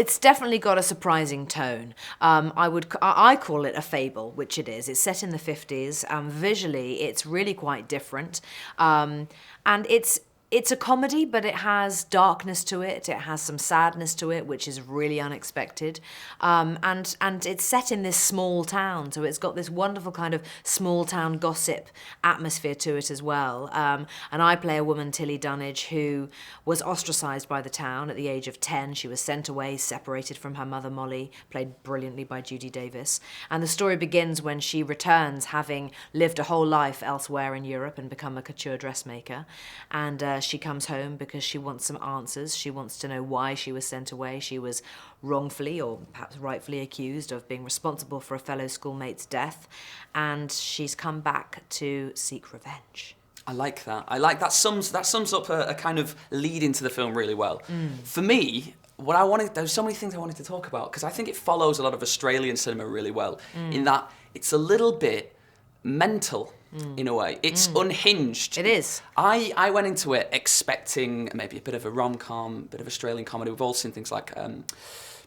It's definitely got a surprising tone. I call it a fable, which it is. It's set in the 50s. Visually, it's really quite different. And it's a comedy, but it has darkness to it. It has some sadness to it, which is really unexpected. And it's set in this small town, so it's got this wonderful kind of small town gossip atmosphere to it as well. And I play a woman, Tilly Dunnage, who was ostracised by the town at the age of 10. She was sent away, separated from her mother, Molly, played brilliantly by Judy Davis. And the story begins when she returns, having lived a whole life elsewhere in Europe and become a couture dressmaker. And she comes home because she wants some answers. She wants to know why she was sent away. She was wrongfully or perhaps rightfully accused of being responsible for a fellow schoolmate's death, and she's come back to seek revenge. I like that. That sums up a kind of lead into the film really well. For me, there's so many things I wanted to talk about, because I think it follows a lot of Australian cinema really well, in that it's a little bit mental. In a way. It's unhinged. It is. I went into it expecting maybe a bit of a rom-com, a bit of Australian comedy. We've all seen things like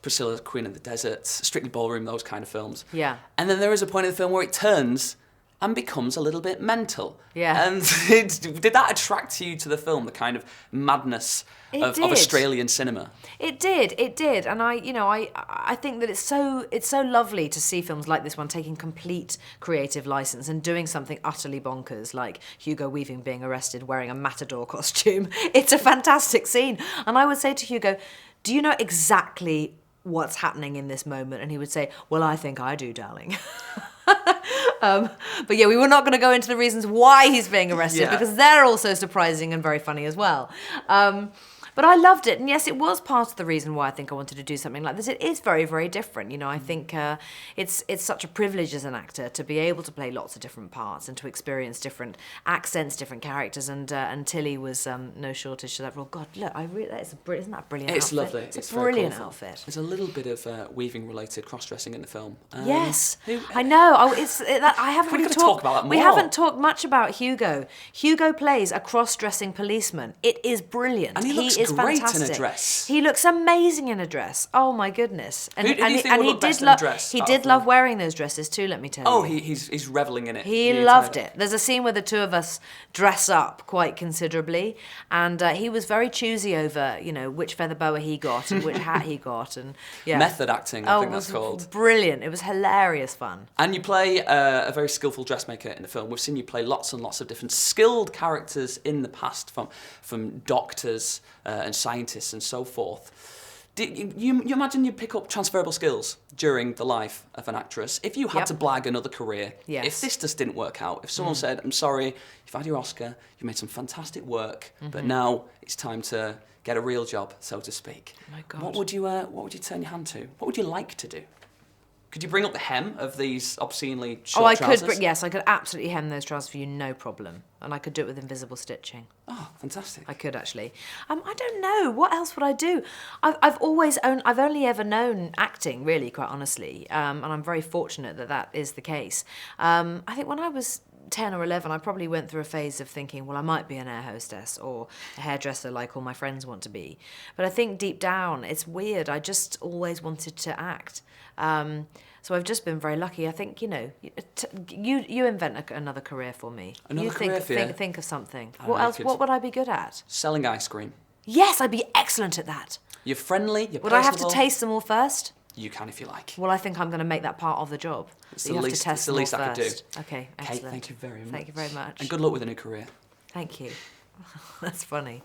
Priscilla, Queen of the Desert, Strictly Ballroom, those kind of films. Yeah. And then there is a point in the film where it turns and becomes a little bit mental. Yeah. And did that attract you to the film, the kind of madness of Australian cinema? It did. And I think that it's so lovely to see films like this one taking complete creative license and doing something utterly bonkers, like Hugo Weaving being arrested wearing a matador costume. It's a fantastic scene. And I would say to Hugo, do you know exactly what's happening in this moment? And he would say, well, I think I do, darling. But yeah, we were not going to go into the reasons why he's being arrested, because they're also surprising and very funny as well. But I loved it, and yes, it was part of the reason why I think I wanted to do something like this. It is very, very different. You know, I think it's such a privilege as an actor to be able to play lots of different parts and to experience different accents, different characters. And Tilly was no shortage to that role. God, look, isn't that a brilliant outfit? It's lovely. It's a brilliant outfit. There's a little bit of Weaving-related cross-dressing in the film. Yes, I know. I haven't really talk about that more. We haven't talked much about Hugo. Hugo plays a cross-dressing policeman. It is brilliant. And he looks great in a dress. He looks amazing in a dress. Oh my goodness! And who do you think would look best in a dress? He did love wearing those dresses too. Let me tell you. Oh, he's reveling in it. He loved it. There's a scene where the two of us dress up quite considerably, and he was very choosy over which feather boa he got and which hat he got, and method acting. I think that's called. Brilliant. It was hilarious fun. And you play a very skillful dressmaker in the film. We've seen you play lots and lots of different skilled characters in the past, from doctors and scientists and so forth. You imagine you pick up transferable skills during the life of an actress. If you had to blag another career, if this just didn't work out, if someone said, I'm sorry, you've had your Oscar, you made some fantastic work, but now it's time to get a real job, so to speak. Oh my God. What would you turn your hand to? What would you like to do? Could you bring up the hem of these obscenely short trousers? Yes, I could absolutely hem those trousers for you, no problem. And I could do it with invisible stitching. Oh, fantastic. I could actually. I don't know, what else would I do? I've only ever known acting, really, quite honestly. And I'm very fortunate that is the case. I think when I was 10 or 11, I probably went through a phase of thinking, well, I might be an air hostess or a hairdresser like all my friends want to be. But I think deep down, it's weird. I just always wanted to act. So I've just been very lucky. I think, you invent another career for me. Think of something. What else? What would I be good at? Selling ice cream. Yes, I'd be excellent at that. You're friendly, you're Would I have to taste them all first? You can if you like. Well, I think I'm going to make that part of the job. It's the least I could do. Okay, excellent. Kate, thank you very much. Thank you very much. And good luck with a new career. Thank you. That's funny.